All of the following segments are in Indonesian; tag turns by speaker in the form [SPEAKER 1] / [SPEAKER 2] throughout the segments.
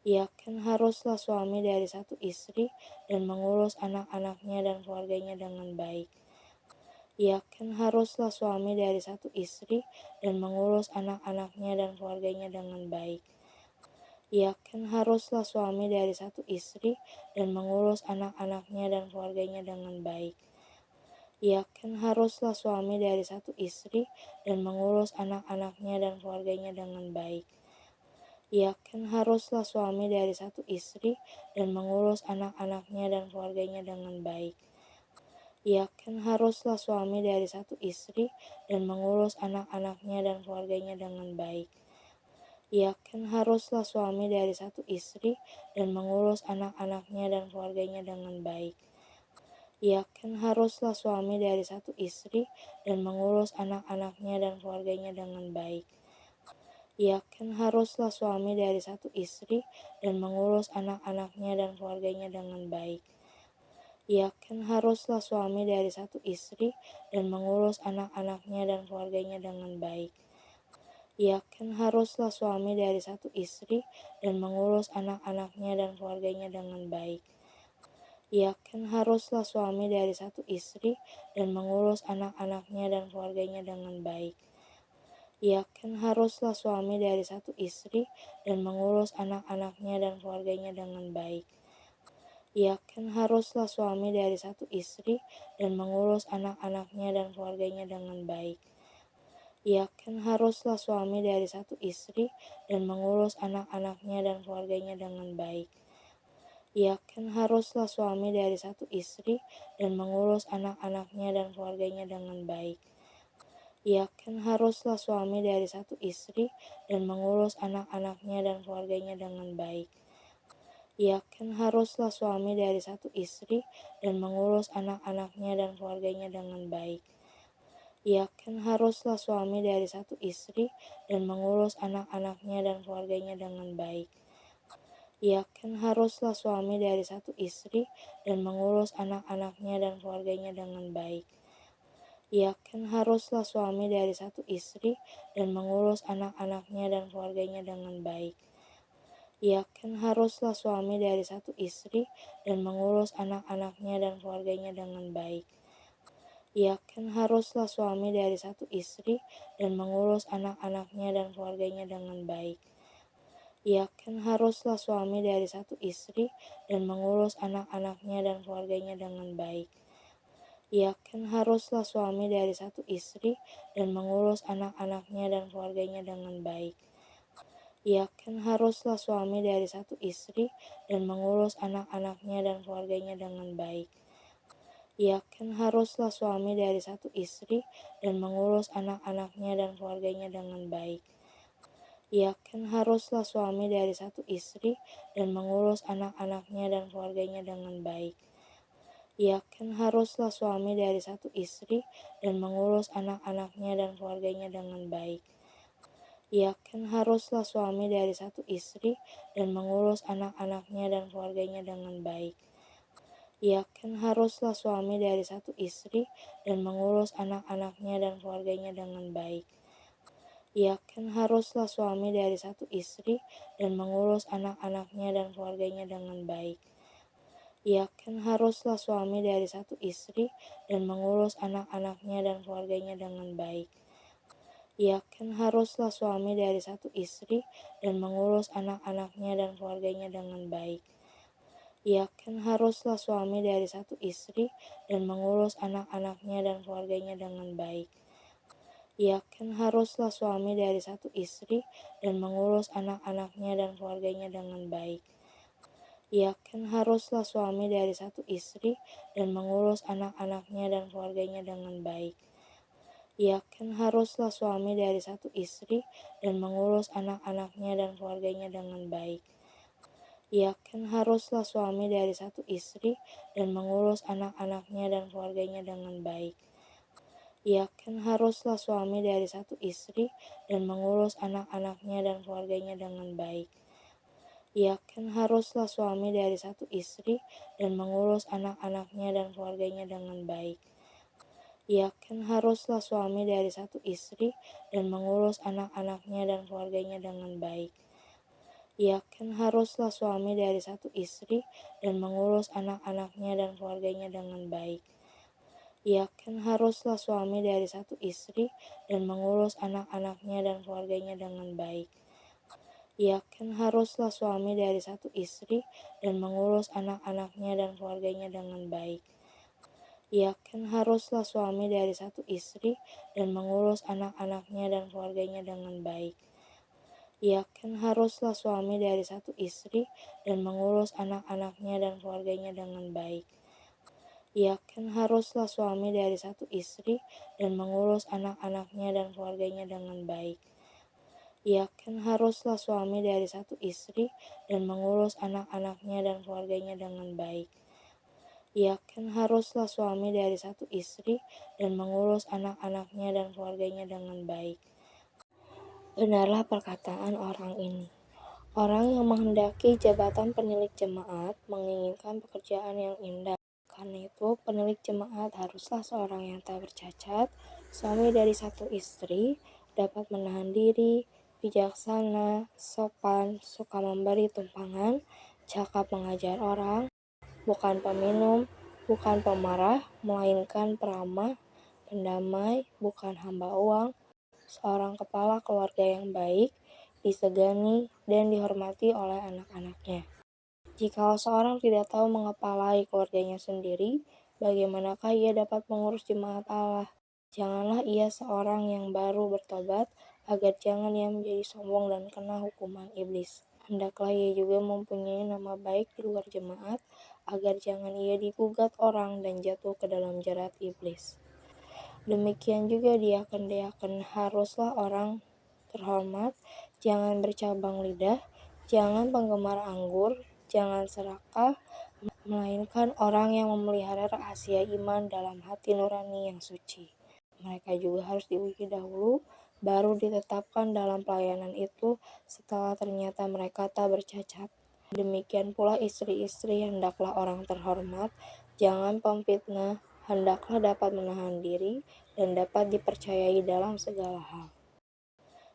[SPEAKER 1] Yakin haruslah suami dari satu istri dan mengurus anak-anaknya dan keluarganya dengan baik. Yakin haruslah suami dari satu istri dan mengurus anak-anaknya dan keluarganya dengan baik. Yakin haruslah suami dari satu istri dan mengurus anak-anaknya dan keluarganya dengan baik. Yakin haruslah suami dari satu istri dan mengurus anak-anaknya dan keluarganya dengan baik. Yakin haruslah suami dari satu istri dan mengurus anak-anaknya dan keluarganya dengan baik. Yakin haruslah suami dari satu istri dan mengurus anak-anaknya dan keluarganya dengan baik. Yakin haruslah suami dari satu istri dan mengurus anak-anaknya dan keluarganya dengan baik. Yakin haruslah suami dari satu istri dan mengurus anak-anaknya dan keluarganya dengan baik. Yakin haruslah suami dari satu istri dan mengurus anak-anaknya dan keluarganya dengan baik. Yakin haruslah suami dari satu istri dan mengurus anak-anaknya dan keluarganya dengan baik. Yakin haruslah suami dari satu istri dan mengurus anak-anaknya dan keluarganya dengan baik. Yakin haruslah suami dari satu istri dan mengurus anak-anaknya dan keluarganya dengan baik. Yakin haruslah suami dari satu istri dan mengurus anak-anaknya dan keluarganya dengan baik. Yakin haruslah suami dari satu istri dan mengurus anak-anaknya dan keluarganya dengan baik. Yakin haruslah suami dari satu istri dan mengurus anak-anaknya dan keluarganya dengan baik. Yakin haruslah suami dari satu istri dan mengurus anak-anaknya dan keluarganya dengan baik. Yakin haruslah suami dari satu istri dan mengurus anak-anaknya dan keluarganya dengan baik. Yakin haruslah suami dari satu istri dan mengurus anak-anaknya dan keluarganya dengan baik. Yakin haruslah suami dari satu istri dan mengurus anak-anaknya dan keluarganya dengan baik. Yakin haruslah suami dari satu istri dan mengurus anak-anaknya dan keluarganya dengan baik. Yakin haruslah suami dari satu istri dan mengurus anak-anaknya dan keluarganya dengan baik. Yakin haruslah suami dari satu istri dan mengurus anak-anaknya dan keluarganya dengan baik. Yakin haruslah suami dari satu istri dan mengurus anak-anaknya dan keluarganya dengan baik. Yakin haruslah suami dari satu istri dan mengurus anak-anaknya dan keluarganya dengan baik. Yakin haruslah suami dari satu istri dan mengurus anak-anaknya dan keluarganya dengan baik. Yakin haruslah suami dari satu istri dan mengurus anak-anaknya dan keluarganya dengan baik. Yakin haruslah suami dari satu istri dan mengurus anak-anaknya dan keluarganya dengan baik. Yakin haruslah suami dari satu istri dan mengurus anak-anaknya dan keluarganya dengan baik. Yakin haruslah suami dari satu istri dan mengurus anak-anaknya dan keluarganya dengan baik. Yakin haruslah suami dari satu istri dan mengurus anak-anaknya dan keluarganya dengan baik. Yakin haruslah suami dari satu istri dan mengurus anak-anaknya dan keluarganya dengan baik. Yakin haruslah suami dari satu istri dan mengurus anak-anaknya dan keluarganya dengan baik. Yakin haruslah suami dari satu istri dan mengurus anak-anaknya dan keluarganya dengan baik. Yakin haruslah suami dari satu istri dan mengurus anak-anaknya dan keluarganya dengan baik. Yakin haruslah suami dari satu istri dan mengurus anak-anaknya dan keluarganya dengan baik. Yakin haruslah suami dari satu istri dan mengurus anak-anaknya dan keluarganya dengan baik. Yakin haruslah suami dari satu istri dan mengurus anak-anaknya dan keluarganya dengan baik. Yakin haruslah suami dari satu istri dan mengurus anak-anaknya dan keluarganya dengan baik. Yakin haruslah suami dari satu istri dan mengurus anak-anaknya dan keluarganya dengan baik. Yakin haruslah suami dari satu istri dan mengurus anak-anaknya dan keluarganya dengan baik. Yakin haruslah suami dari satu istri dan mengurus anak-anaknya dan keluarganya dengan baik. Yakin haruslah suami dari satu istri dan mengurus anak-anaknya dan keluarganya dengan baik. Ia kan haruslah suami dari satu istri dan mengurus anak-anaknya dan keluarganya dengan baik. Ia kan haruslah suami dari satu istri dan mengurus anak-anaknya dan keluarganya dengan baik. Ia kan haruslah suami dari satu istri dan mengurus anak-anaknya dan keluarganya dengan baik. Ia kan haruslah suami dari satu istri dan mengurus anak-anaknya dan keluarganya dengan baik. Ia kan haruslah suami dari satu istri dan mengurus anak-anaknya dan keluarganya dengan baik. Ia kan haruslah suami dari satu istri dan mengurus anak-anaknya dan keluarganya dengan baik. Ia kan haruslah suami dari satu istri dan mengurus anak-anaknya dan keluarganya dengan baik. Ia kan haruslah suami dari satu istri dan mengurus anak-anaknya dan keluarganya dengan baik. Benarlah perkataan orang ini. Orang yang menghendaki jabatan penilik jemaat menginginkan pekerjaan yang indah. Karena itu, penilik jemaat haruslah seorang yang tak bercacat, suami dari satu istri, dapat menahan diri, bijaksana, sopan, suka memberi tumpangan, cakap mengajar orang, bukan peminum, bukan pemarah, melainkan peramah, pendamai, bukan hamba uang, seorang kepala keluarga yang baik, disegani dan dihormati oleh anak-anaknya. Jikalau seorang tidak tahu mengepalai keluarganya sendiri, bagaimanakah ia dapat mengurus jemaat Allah? Janganlah ia seorang yang baru bertobat, agar jangan ia menjadi sombong dan kena hukuman iblis. Hendaklah ia juga mempunyai nama baik di luar jemaat, agar jangan ia digugat orang dan jatuh ke dalam jerat iblis. Demikian juga diaken-diaken haruslah orang terhormat, jangan bercabang lidah, jangan penggemar anggur, jangan serakah, melainkan orang yang memelihara rahasia iman dalam hati nurani yang suci. Mereka juga harus diuji dahulu, baru ditetapkan dalam pelayanan itu setelah ternyata mereka tak bercacat. Demikian pula istri-istri hendaklah orang terhormat, jangan pemfitnah, hendaklah dapat menahan diri dan dapat dipercayai dalam segala hal.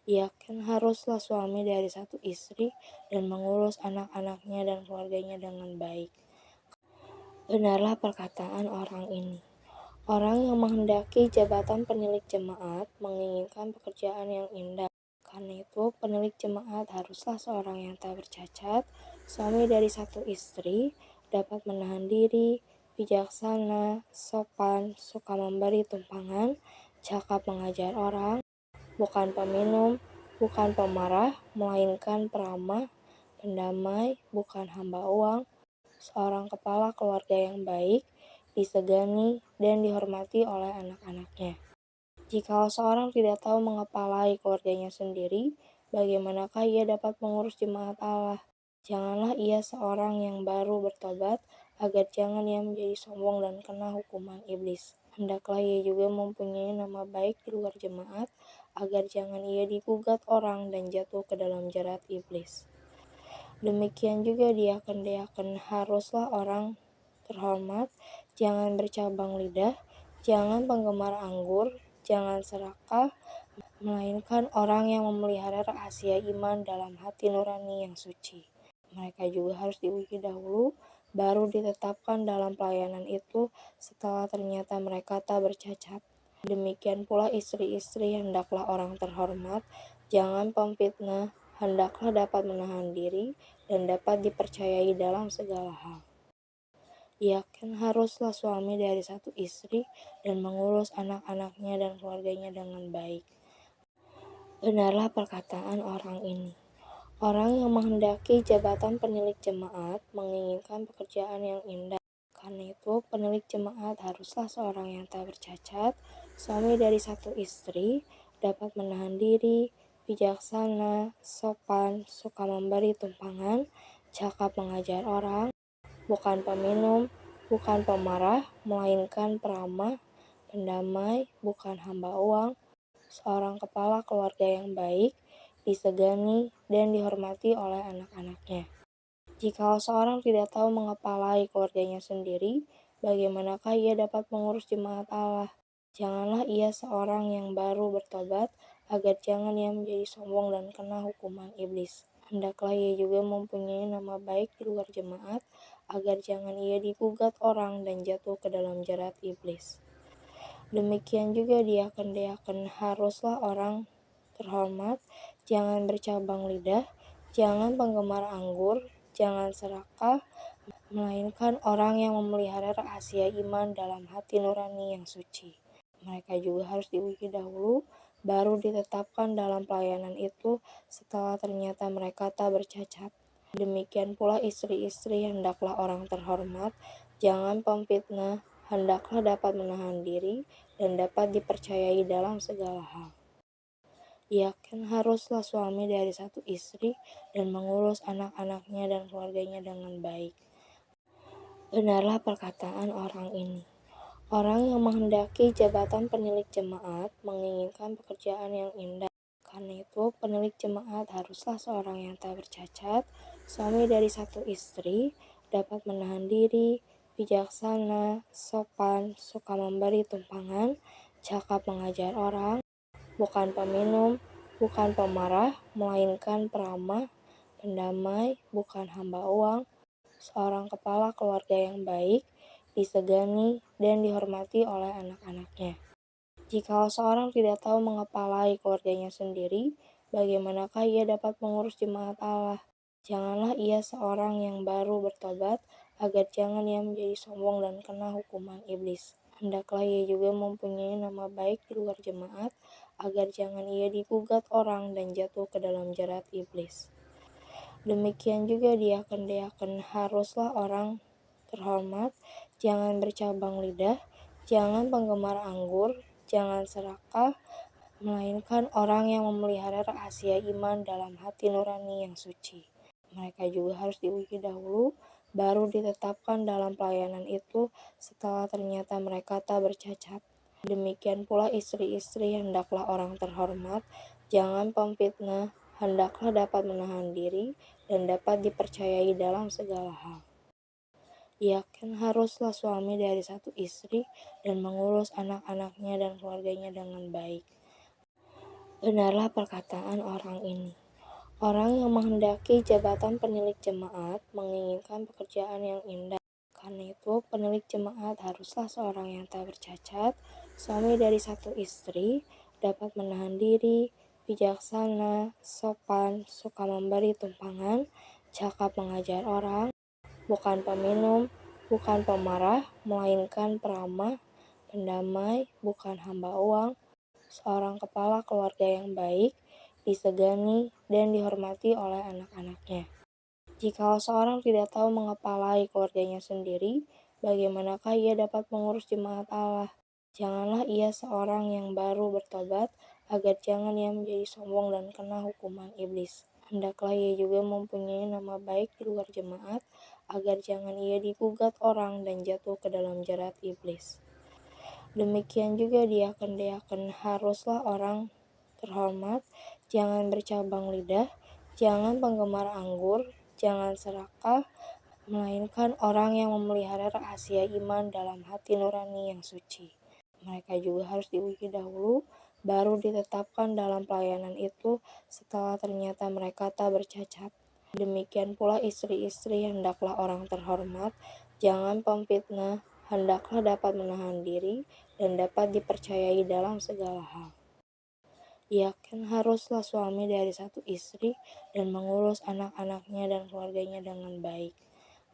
[SPEAKER 1] Ia kan haruslah suami dari satu istri dan mengurus anak-anaknya dan keluarganya dengan baik. Benarlah perkataan orang ini. Orang yang menghendaki jabatan penilik jemaat menginginkan pekerjaan yang indah. Karena itu, penilik jemaat haruslah seorang yang tak bercacat, suami dari satu istri, dapat menahan diri, bijaksana, sopan, suka memberi tumpangan, cakap mengajar orang, bukan peminum, bukan pemarah, melainkan peramah, pendamai, bukan hamba uang, seorang kepala keluarga yang baik, disegani dan dihormati oleh anak-anaknya. Jikalau seorang tidak tahu mengepalai keluarganya sendiri, bagaimanakah ia dapat mengurus jemaat Allah? Janganlah ia seorang yang baru bertobat, agar jangan ia menjadi sombong dan kena hukuman iblis. Hendaklah ia juga mempunyai nama baik di luar jemaat, agar jangan ia digugat orang dan jatuh ke dalam jerat iblis. Demikian juga diaken-diaken haruslah orang terhormat, jangan bercabang lidah, jangan penggemar anggur, jangan serakah, melainkan orang yang memelihara rahasia iman dalam hati nurani yang suci. Mereka juga harus diuji dahulu, baru ditetapkan dalam pelayanan itu setelah ternyata mereka tak bercacat. Demikian pula istri-istri hendaklah orang terhormat, jangan pemfitnah, hendaklah dapat menahan diri dan dapat dipercayai dalam segala hal. Ia kan haruslah suami dari satu istri dan mengurus anak-anaknya dan keluarganya dengan baik. Benarlah perkataan orang ini. Orang yang menghendaki jabatan penilik jemaat menginginkan pekerjaan yang indah. Karena itu, penilik jemaat haruslah seorang yang tak bercacat, suami dari satu istri, dapat menahan diri, bijaksana, sopan, suka memberi tumpangan, cakap mengajar orang, bukan peminum, bukan pemarah, melainkan peramah, pendamai, bukan hamba uang, seorang kepala keluarga yang baik, disegani dan dihormati oleh anak-anaknya. Jikalau seorang tidak tahu mengepalai keluarganya sendiri, bagaimanakah ia dapat mengurus jemaat Allah? Janganlah ia seorang yang baru bertobat, agar jangan ia menjadi sombong dan kena hukuman iblis. Hendaklah ia juga mempunyai nama baik di luar jemaat, agar jangan ia digugat orang dan jatuh ke dalam jerat iblis. Demikian juga diaken-diaken haruslah orang terhormat, jangan bercabang lidah, jangan penggemar anggur, jangan serakah, melainkan orang yang memelihara rahasia iman dalam hati nurani yang suci. Mereka juga harus diuji dahulu, baru ditetapkan dalam pelayanan itu setelah ternyata mereka tak bercacat. Demikian pula istri-istri hendaklah orang terhormat, jangan pemfitnah, hendaklah dapat menahan diri dan dapat dipercayai dalam segala hal. Yakin haruslah suami dari satu istri dan mengurus anak-anaknya dan keluarganya dengan baik. Benarlah perkataan orang ini. Orang yang menghendaki jabatan penilik jemaat menginginkan pekerjaan yang indah. Karena itu, penilik jemaat haruslah seorang yang tak bercacat, suami dari satu istri, dapat menahan diri, bijaksana, sopan, suka memberi tumpangan, cakap mengajar orang, bukan peminum, bukan pemarah, melainkan peramah, pendamai, bukan hamba uang, seorang kepala keluarga yang baik, disegani dan dihormati oleh anak-anaknya. Jikalau seorang tidak tahu mengepalai keluarganya sendiri, bagaimanakah ia dapat mengurus jemaat Allah? Janganlah ia seorang yang baru bertobat, agar jangan ia menjadi sombong dan kena hukuman iblis. Hendaklah ia juga mempunyai nama baik di luar jemaat, agar jangan ia digugat orang dan jatuh ke dalam jerat iblis. Demikian juga diaken-diaken haruslah orang terhormat, jangan bercabang lidah, jangan penggemar anggur, jangan serakah, melainkan orang yang memelihara rahasia iman dalam hati nurani yang suci. Mereka juga harus diuji dahulu, baru ditetapkan dalam pelayanan itu setelah ternyata mereka tak bercacat. Demikian pula istri-istri hendaklah orang terhormat, jangan pemfitnah, hendaklah dapat menahan diri dan dapat dipercayai dalam segala hal. Yakin haruslah suami dari satu istri dan mengurus anak-anaknya dan keluarganya dengan baik. Benarlah perkataan orang ini. Orang yang menghendaki jabatan penilik jemaat menginginkan pekerjaan yang indah. Karena itu, penilik jemaat haruslah seorang yang tak bercacat, suami dari satu istri, dapat menahan diri, bijaksana, sopan, suka memberi tumpangan, cakap mengajar orang, bukan peminum, bukan pemarah, melainkan peramah, pendamai, bukan hamba uang, seorang kepala keluarga yang baik, disegani dan dihormati oleh anak-anaknya. Jikalau seorang tidak tahu mengepalai keluarganya sendiri, bagaimanakah ia dapat mengurus jemaat Allah? Janganlah ia seorang yang baru bertobat, agar jangan ia menjadi sombong dan kena hukuman iblis. Hendaklah ia juga mempunyai nama baik di luar jemaat, agar jangan ia digugat orang dan jatuh ke dalam jerat iblis. Demikian juga diaken-diaken haruslah orang terhormat, jangan bercabang lidah, jangan penggemar anggur, jangan serakah, melainkan orang yang memelihara rahasia iman dalam hati nurani yang suci. Mereka juga harus diuji dahulu, baru ditetapkan dalam pelayanan itu setelah ternyata mereka tak bercacat. Demikian pula istri-istri hendaklah orang terhormat, jangan pemfitnah, hendaklah dapat menahan diri dan dapat dipercayai dalam segala hal. Yakin haruslah suami dari satu istri dan mengurus anak-anaknya dan keluarganya dengan baik.